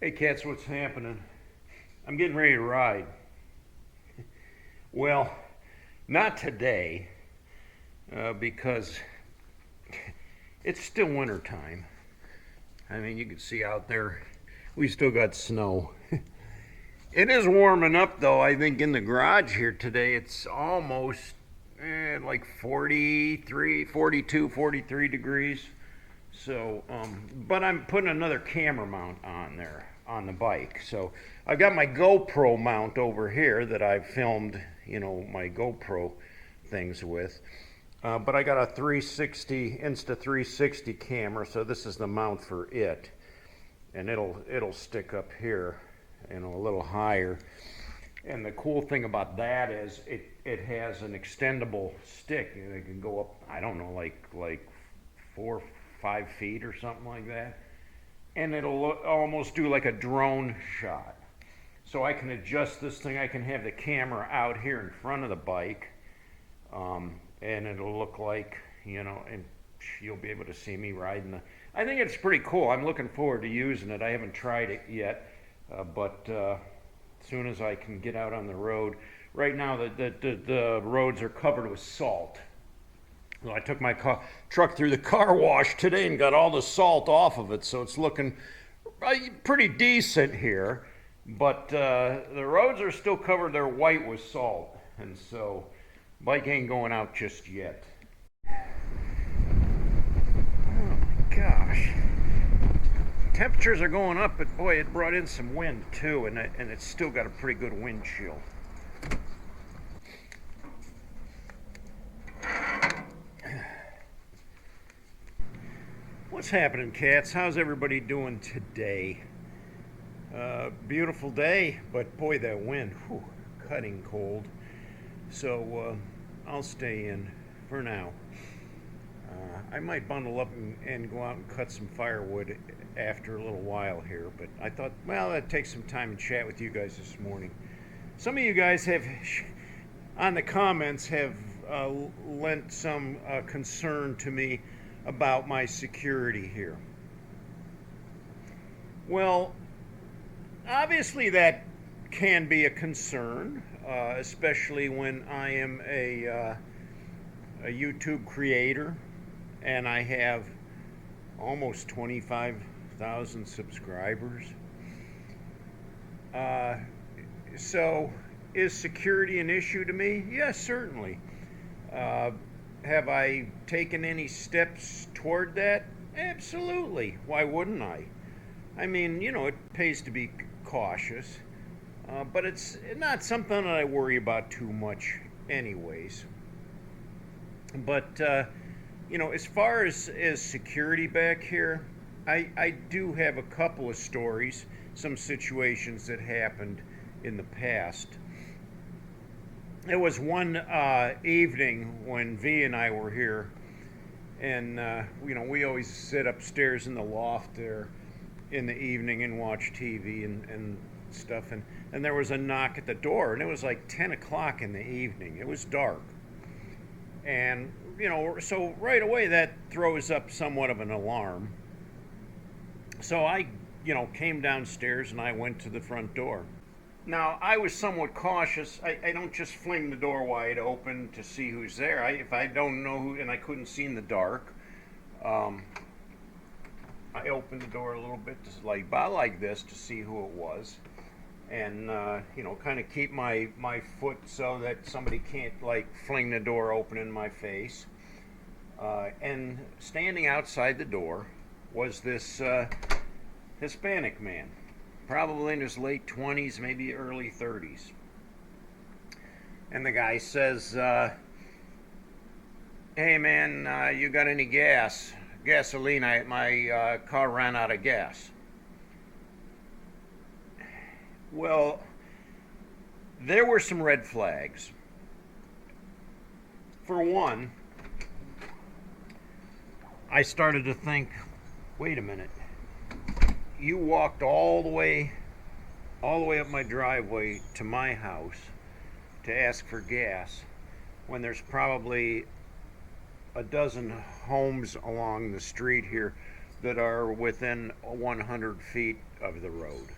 Hey cats, what's happening? I'm getting ready to ride. Well, not today, because it's still winter time. I mean, you can see out there, we still got snow. It is warming up though. I think in the garage here today, it's almost like 43, 42, 43 degrees. So, but I'm putting another camera mount on there on the bike. So I've got my GoPro mount over here that I've filmed, my GoPro things with. But I got a 360 Insta 360 camera, so this is the mount for it, and it'll stick up here, a little higher. And the cool thing about that is it has an extendable stick. It can go up, I don't know, like 4 5 feet or something like that, and it'll almost do like a drone shot. So I can adjust this thing. I can have the camera out here in front of the bike, and it'll look like, and you'll be able to see me riding the. I think it's pretty cool. I'm looking forward to using it. I haven't tried it yet, but as soon as I can get out on the road. Right now, the roads are covered with salt. Well, I took my truck through the car wash today and got all the salt off of it, so it's looking pretty decent here. But the roads are still covered; they're white with salt, and so bike ain't going out just yet. Oh my gosh! Temperatures are going up, but boy, it brought in some wind too, and it's still got a pretty good wind chill. What's happening, cats? How's everybody doing today? Beautiful day, but boy, that wind, whew, cutting cold. So I'll stay in for now. I might bundle up and go out and cut some firewood after a little while here, but I thought, well, I'd take some time and chat with you guys this morning. Some of you guys have, on the comments, have lent some concern to me about my security here. Well, obviously that can be a concern, especially when I am a YouTube creator and I have almost 25,000 subscribers. So is security an issue to me? Yes, certainly. Have I taken any steps toward that? Absolutely. Why wouldn't I? I mean, it pays to be cautious, but it's not something that I worry about too much anyways. But, as far as security back here, I do have a couple of stories, some situations that happened in the past. It was one evening when V and I were here, and we always sit upstairs in the loft there in the evening and watch TV and stuff, and there was a knock at the door, and it was like 10 o'clock in the evening. It was dark, and so right away that throws up somewhat of an alarm. So I came downstairs and I went to the front door. Now, I was somewhat cautious. I don't just fling the door wide open to see who's there. If I don't know who, and I couldn't see in the dark, I opened the door a little bit, just like this, to see who it was, and kind of keep my foot so that somebody can't fling the door open in my face. And standing outside the door was this Hispanic man, probably in his late 20s, maybe early 30s. And the guy says, hey man, you got any gasoline? My car ran out of gas. Well, there were some red flags. For one, I started to think, wait a minute, you walked all the way up my driveway to my house to ask for gas when there's probably a dozen homes along the street here that are within 100 feet of the road.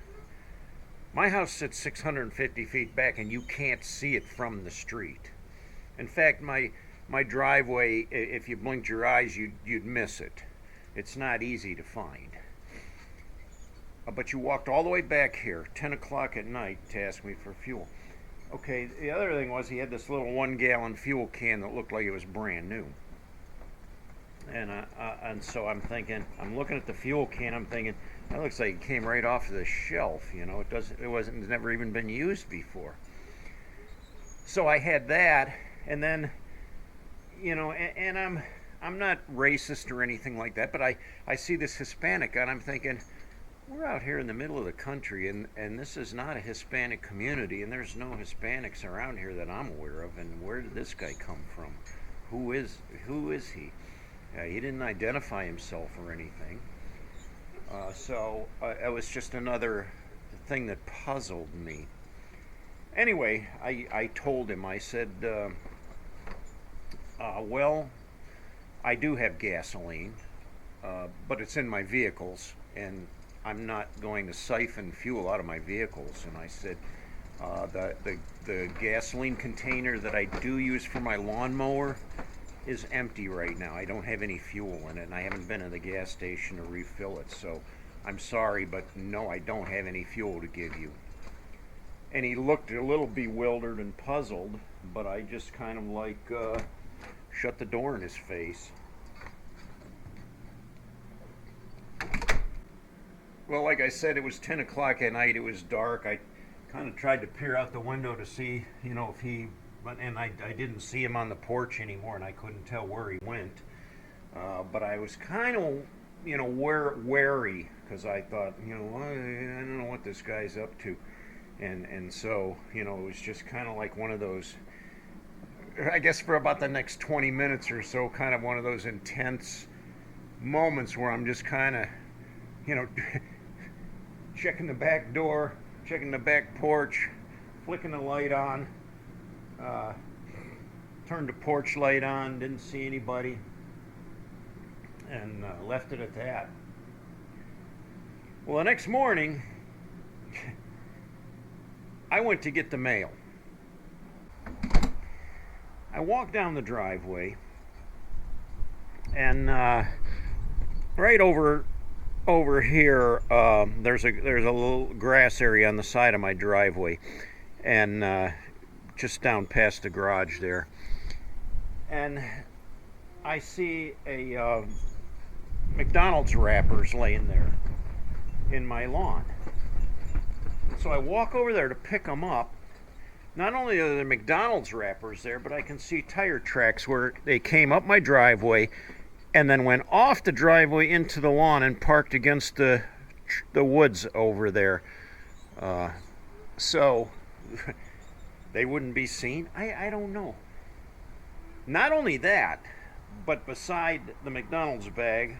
My house sits 650 feet back, and you can't see it from the street. In fact, my driveway, if you blinked your eyes, you'd miss it. It's not easy to find. But you walked all the way back here, 10 o'clock at night, to ask me for fuel. Okay, the other thing was he had this little 1-gallon fuel can that looked like it was brand new. And so I'm thinking, I'm looking at the fuel can, I'm thinking, that looks like it came right off the shelf, you know, it's never even been used before. So I had that, and then, you know, and I'm not racist or anything like that, but I see this Hispanic, and I'm thinking, we're out here in the middle of the country, and this is not a Hispanic community, and there's no Hispanics around here that I'm aware of, and where did this guy come from? Who is he? He didn't identify himself or anything. So it was just another thing that puzzled me. Anyway, I told him, I said, well, I do have gasoline, but it's in my vehicles, and I'm not going to siphon fuel out of my vehicles. And I said, the gasoline container that I do use for my lawnmower is empty right now. I don't have any fuel in it, and I haven't been to the gas station to refill it. So I'm sorry, but no, I don't have any fuel to give you. And he looked a little bewildered and puzzled, but I just kind of like shut the door in his face. Well, like I said, it was 10 o'clock at night. It was dark. I kind of tried to peer out the window to see, you know, if he, and I didn't see him on the porch anymore, and I couldn't tell where he went. But I was kind of, you know, wary, because I thought, you know, I don't know what this guy's up to. And so, you know, it was just kind of like one of those, I guess for about the next 20 minutes or so, kind of one of those intense moments where I'm just kind of, you know, checking the back door, checking the back porch, flicking the light on, turned the porch light on, didn't see anybody, and left it at that. Well, the next morning, I went to get the mail. I walked down the driveway, and right over here, there's a little grass area on the side of my driveway, and just down past the garage there. And I see a McDonald's wrappers laying there in my lawn. So I walk over there to pick them up. Not only are there McDonald's wrappers there, but I can see tire tracks where they came up my driveway and then went off the driveway into the lawn and parked against the woods over there. So they wouldn't be seen? I don't know. Not only that, but beside the McDonald's bag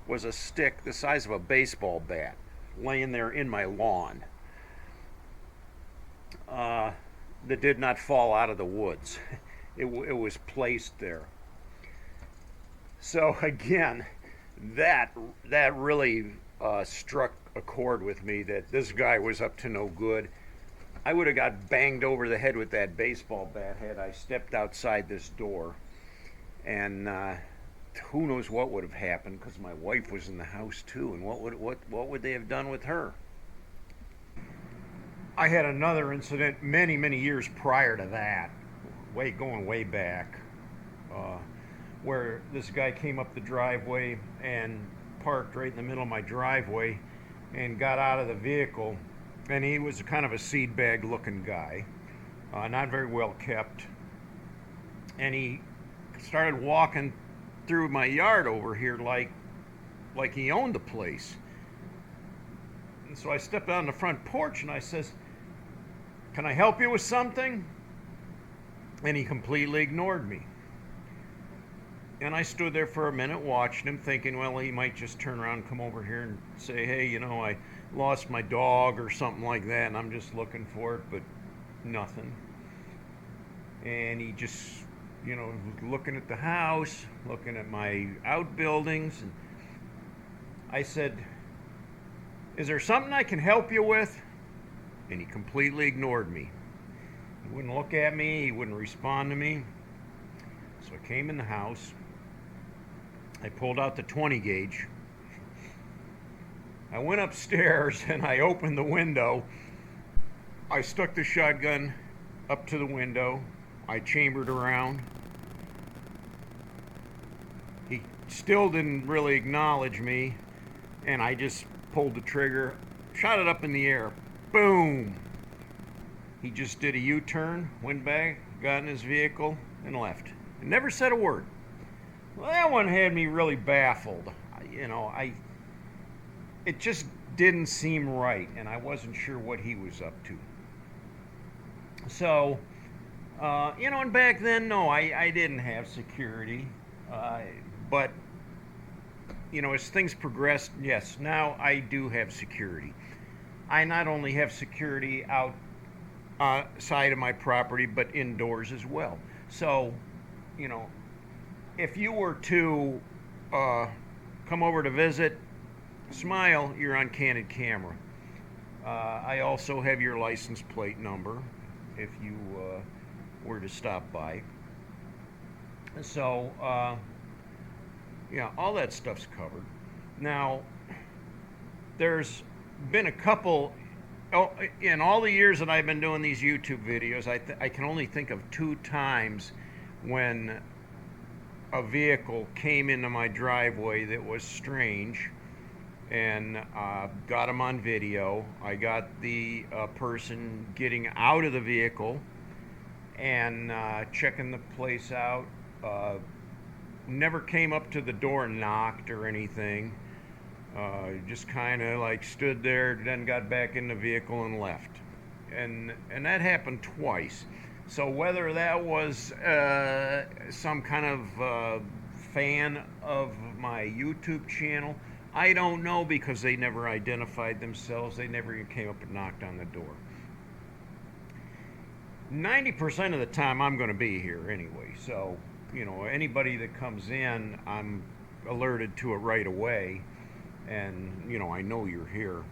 was a stick the size of a baseball bat laying there in my lawn. That did not fall out of the woods. It was placed there. So again, that really struck a chord with me, that this guy was up to no good. I would have got banged over the head with that baseball bat had I stepped outside this door, and who knows what would have happened, because my wife was in the house too, and what would they have done with her? I had another incident many years prior to that, going way back, where this guy came up the driveway and parked right in the middle of my driveway and got out of the vehicle, and he was kind of a seed bag looking guy, not very well kept, and he started walking through my yard over here like he owned the place. And so I stepped out on the front porch and I says, "Can I help you with something?" And he completely ignored me. And I stood there for a minute watching him, thinking, well, he might just turn around and come over here and say, hey, you know, I lost my dog or something like that, and I'm just looking for it, but nothing. And he just, you know, looking at the house, looking at my outbuildings, and I said, "Is there something I can help you with?" And he completely ignored me. He wouldn't look at me, he wouldn't respond to me. So I came in the house, I pulled out the 20 gauge, I went upstairs and I opened the window. I stuck the shotgun up to the window, I chambered around. He still didn't really acknowledge me, and I just pulled the trigger, shot it up in the air. Boom! He just did a U-turn, went back, got in his vehicle, and left. And never said a word. Well, that one had me really baffled. It just didn't seem right, and I wasn't sure what he was up to. So, and back then, no, I didn't have security. But, as things progressed, yes, now I do have security. I not only have security outside of my property, but indoors as well. So, if you were to come over to visit, smile, you're on candid camera. I also have your license plate number if you were to stop by. So, all that stuff's covered. Now, there's been a couple, in all the years that I've been doing these YouTube videos, I can only think of 2 times when a vehicle came into my driveway that was strange, and got them on video. I got the person getting out of the vehicle and checking the place out. Never came up to the door and knocked or anything. Just kind of like stood there, then got back in the vehicle and left. And that happened twice. So whether that was some kind of fan of my YouTube channel, I don't know, because they never identified themselves. They never even came up and knocked on the door. 90% of the time I'm going to be here anyway. So, anybody that comes in, I'm alerted to it right away. And, I know you're here.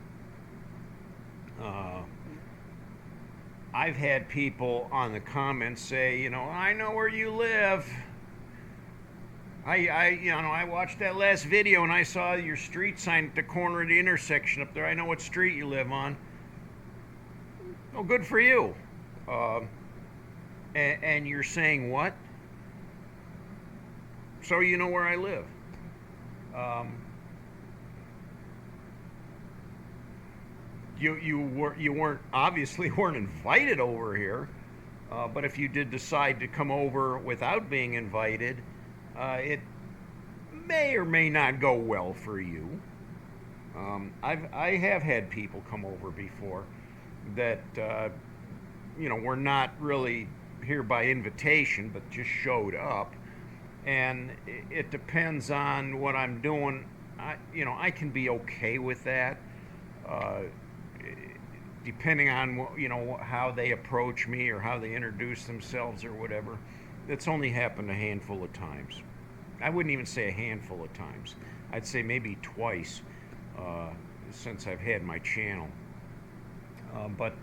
I've had people on the comments say, I know where you live. I watched that last video and I saw your street sign at the corner of the intersection up there. I know what street you live on. Oh, good for you. And you're saying what? So you know where I live. You weren't obviously weren't invited over here, but if you did decide to come over without being invited, it may or may not go well for you. I have had people come over before that were not really here by invitation, but just showed up, and it depends on what I'm doing. I can be okay with that. Depending on how they approach me or how they introduce themselves or whatever. It's only happened a handful of times. I wouldn't even say a handful of times. I'd say maybe twice since I've had my channel. But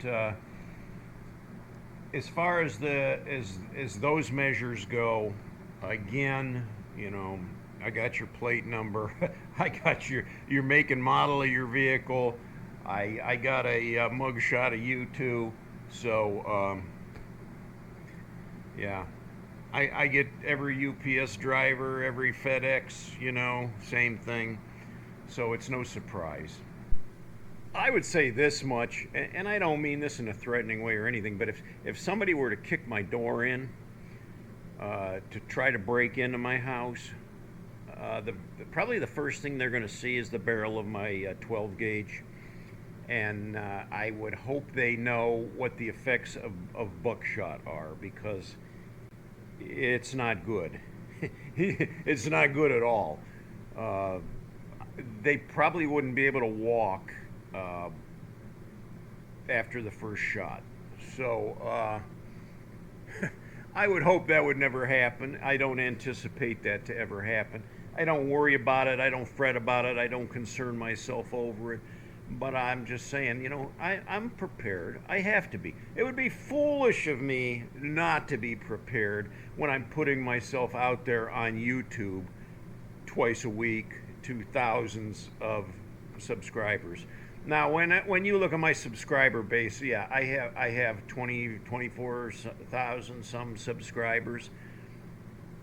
as far as as those measures go, again, I got your plate number. I got your make and model of your vehicle. I got a mugshot of you too, so yeah, I get every UPS driver, every FedEx, same thing, so it's no surprise. I would say this much, and I don't mean this in a threatening way or anything, but if somebody were to kick my door in to try to break into my house, probably the first thing they're going to see is the barrel of my 12 gauge. And I would hope they know what the effects of buckshot are, because it's not good. It's not good at all. They probably wouldn't be able to walk after the first shot. So I would hope that would never happen. I don't anticipate that to ever happen. I don't worry about it. I don't fret about it. I don't concern myself over it. But I'm just saying, I'm prepared. I have to be. It would be foolish of me not to be prepared when I'm putting myself out there on YouTube twice a week to thousands of subscribers. Now, when you look at my subscriber base, yeah, I have 24,000 some subscribers.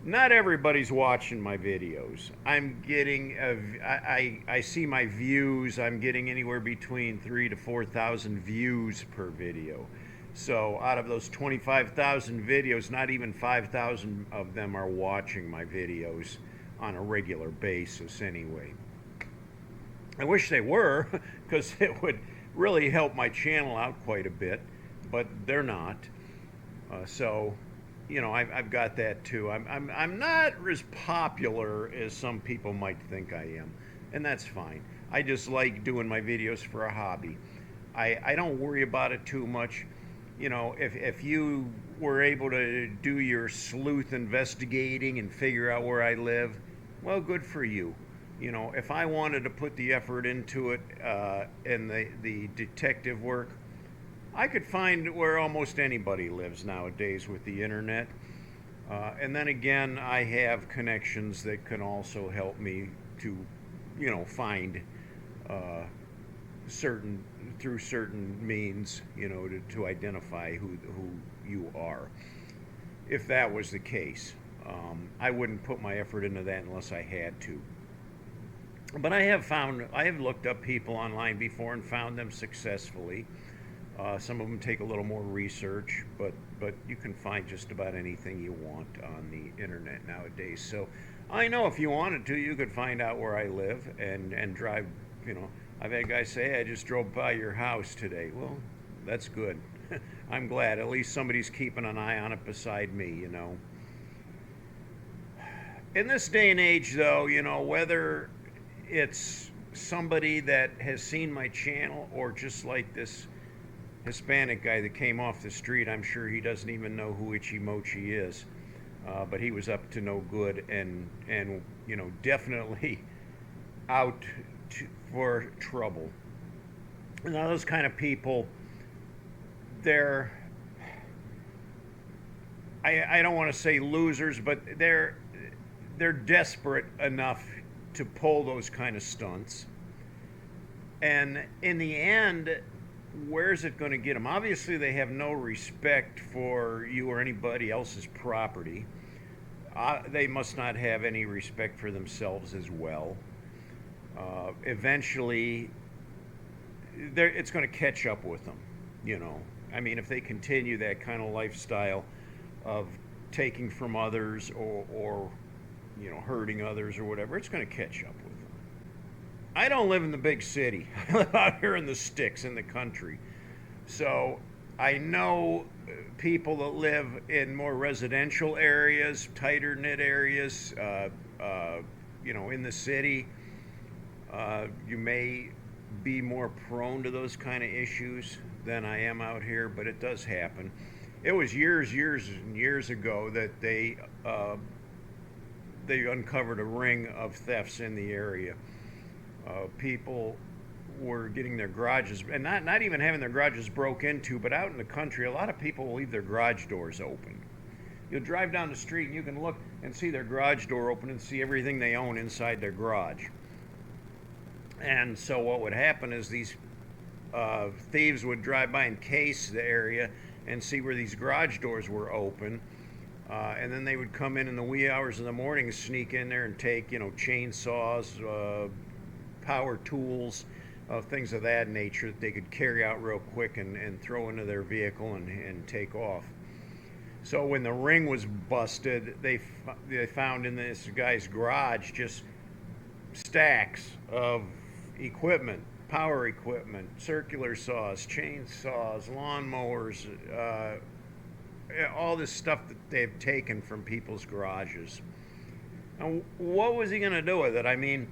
Not everybody's watching my videos. I'm getting I see my views. I'm getting anywhere between 3 to 4,000 views per video. So out of those 25,000 videos, not even 5,000 of them are watching my videos on a regular basis anyway. I wish they were, because it would really help my channel out quite a bit, but they're not. So, I've got that too. I'm not as popular as some people might think I am, and that's fine. I just like doing my videos for a hobby. I don't worry about it too much. If you were able to do your sleuth investigating and figure out where I live, well, good for you. If I wanted to put the effort into it and the detective work, I could find where almost anybody lives nowadays with the internet. And then again, I have connections that can also help me to, find through certain means, to identify who you are. If that was the case, I wouldn't put my effort into that unless I had to. But I have looked up people online before and found them successfully. Some of them take a little more research, but you can find just about anything you want on the internet nowadays. So I know if you wanted to, you could find out where I live and drive. I've had guys say, "Hey, I just drove by your house today." Well, that's good. I'm glad. At least somebody's keeping an eye on it beside me. In this day and age, though, whether it's somebody that has seen my channel or just like this Hispanic guy that came off the street, I'm sure he doesn't even know who Itchymoche is, but he was up to no good and definitely out for trouble. Now those kind of people, I don't want to say losers, but they're desperate enough to pull those kind of stunts. And in the end, where's it going to get them? Obviously, they have no respect for you or anybody else's property. They must not have any respect for themselves as well. Eventually, it's going to catch up with them. I mean, if they continue that kind of lifestyle of taking from others or hurting others or whatever, it's going to catch up with them. I don't live in the big city. I live out here in the sticks in the country. So I know people that live in more residential areas, tighter knit areas, in the city. You may be more prone to those kind of issues than I am out here, but it does happen. It was years and years ago that they uncovered a ring of thefts in the area. People were getting their garages, and not even having their garages broke into, but out in the country, a lot of people will leave their garage doors open. You'll drive down the street and you can look and see their garage door open and see everything they own inside their garage. And so what would happen is these thieves would drive by and case the area and see where these garage doors were open. And then they would come in the wee hours of the morning, sneak in there and take, chainsaws, power tools, things of that nature that they could carry out real quick and throw into their vehicle and take off. So when the ring was busted, they found in this guy's garage just stacks of equipment, power equipment, circular saws, chainsaws, lawnmowers, all this stuff that they've taken from people's garages. Now, what was he going to do with it? I mean,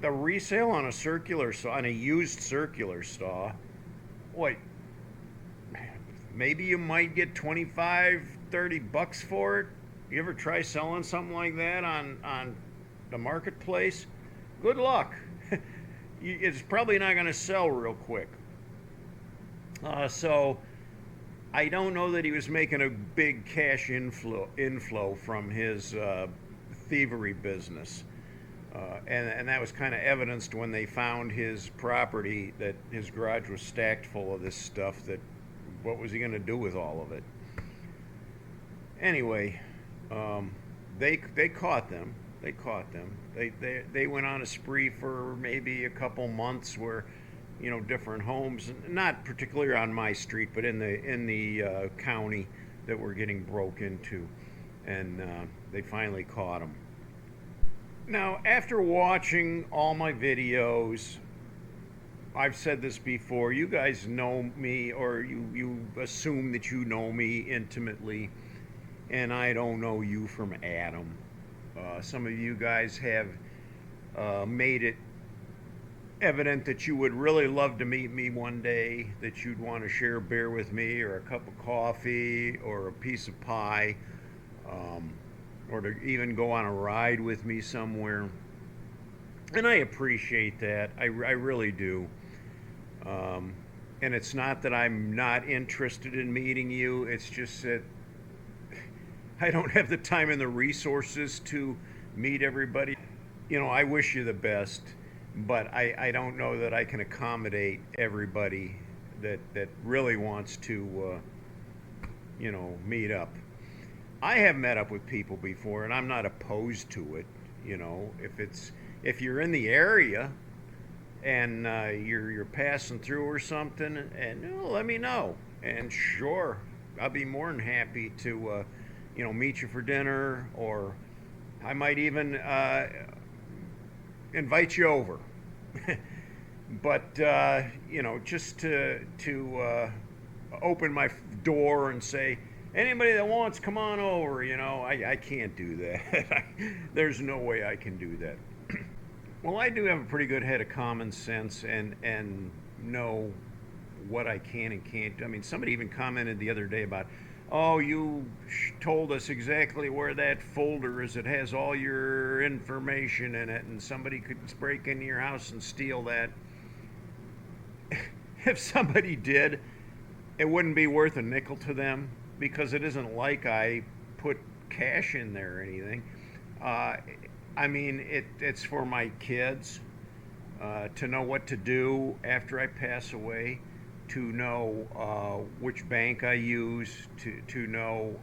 the resale on on a used circular saw, what? Maybe you might get $25, $30 for it. You ever try selling something like that on the marketplace, good luck. It's probably not going to sell real quick. So I don't know that he was making a big cash inflow from his thievery business. And that was kind of evidenced when they found his property, that his garage was stacked full of this stuff. That what was he going to do with all of it? Anyway, they caught them. They caught them. They went on a spree for maybe a couple months where, different homes, not particularly on my street, but in the county, that were getting broke into, and they finally caught them. Now, after watching all my videos, I've said this before, you guys know me, or you assume that you know me intimately, and I don't know you from Adam. Some of you guys have made it evident that you would really love to meet me one day, that you'd want to share a beer with me, or a cup of coffee, or a piece of pie, or to even go on a ride with me somewhere. And I appreciate that. I really do. And it's not that I'm not interested in meeting you. It's just that I don't have the time and the resources to meet everybody. I wish you the best, but I don't know that I can accommodate everybody that really wants to, meet up. I have met up with people before, and I'm not opposed to it. If you're in the area and you're passing through or something, and let me know. And sure, I'll be more than happy to meet you for dinner, or I might even invite you over. But just to open my door and say, anybody that wants, come on over. I can't do that. There's no way I can do that. Well, I do have a pretty good head of common sense and know what I can and can't do. I mean, somebody even commented the other day about, oh, you told us exactly where that folder is. It has all your information in it, and somebody could break into your house and steal that. If somebody did, it wouldn't be worth a nickel to them, because it isn't like I put cash in there or anything. It's for my kids to know what to do after I pass away, to know which bank I use, to know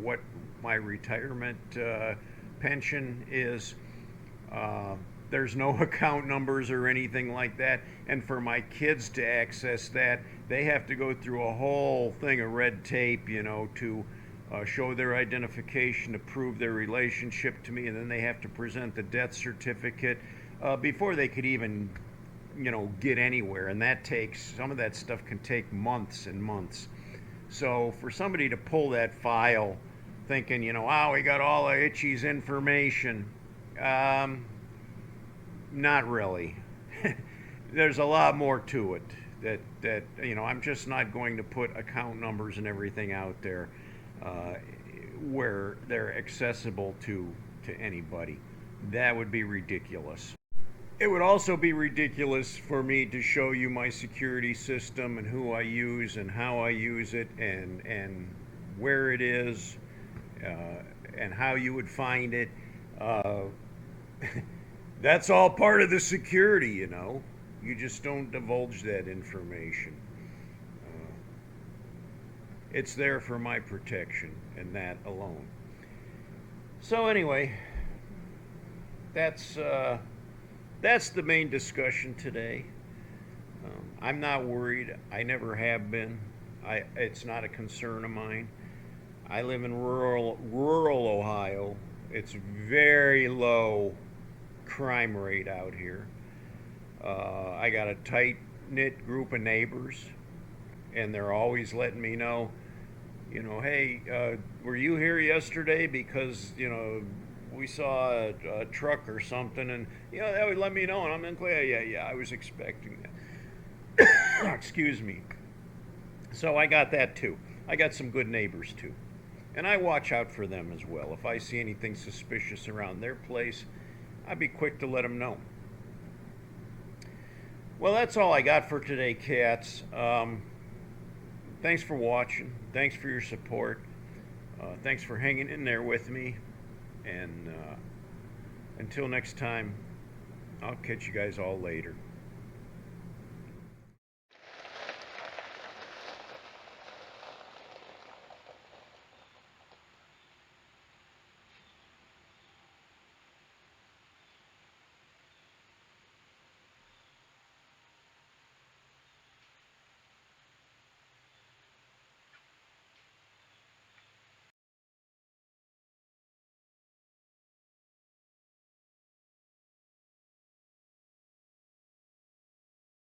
what my retirement pension is. There's no account numbers or anything like that. And for my kids to access that, they have to go through a whole thing of red tape, to show their identification, to prove their relationship to me, and then they have to present the death certificate before they could even, get anywhere. And some of that stuff can take months and months. So for somebody to pull that file thinking, wow, we got all of Itchy's information, not really. There's a lot more to it that I'm just not going to put account numbers and everything out there where they're accessible to anybody. That would be ridiculous. It would also be ridiculous for me to show you my security system and who I use and how I use it and where it is and how you would find it. That's all part of the security, You just don't divulge that information. It's there for my protection, and that alone. So anyway, that's the main discussion today. I'm not worried. I never have been. It's not a concern of mine. I live in rural Ohio. It's very low crime rate out here. I got a tight-knit group of neighbors, and they're always letting me know, hey, were you here yesterday? Because, we saw a truck or something, and, that would let me know, and I'm like, yeah, I was expecting that. Excuse me. So I got that, too. I got some good neighbors, too. And I watch out for them as well. If I see anything suspicious around their place, I'd be quick to let them know. Well, that's all I got for today, cats. Thanks for watching. Thanks for your support. Thanks for hanging in there with me. And until next time, I'll catch you guys all later.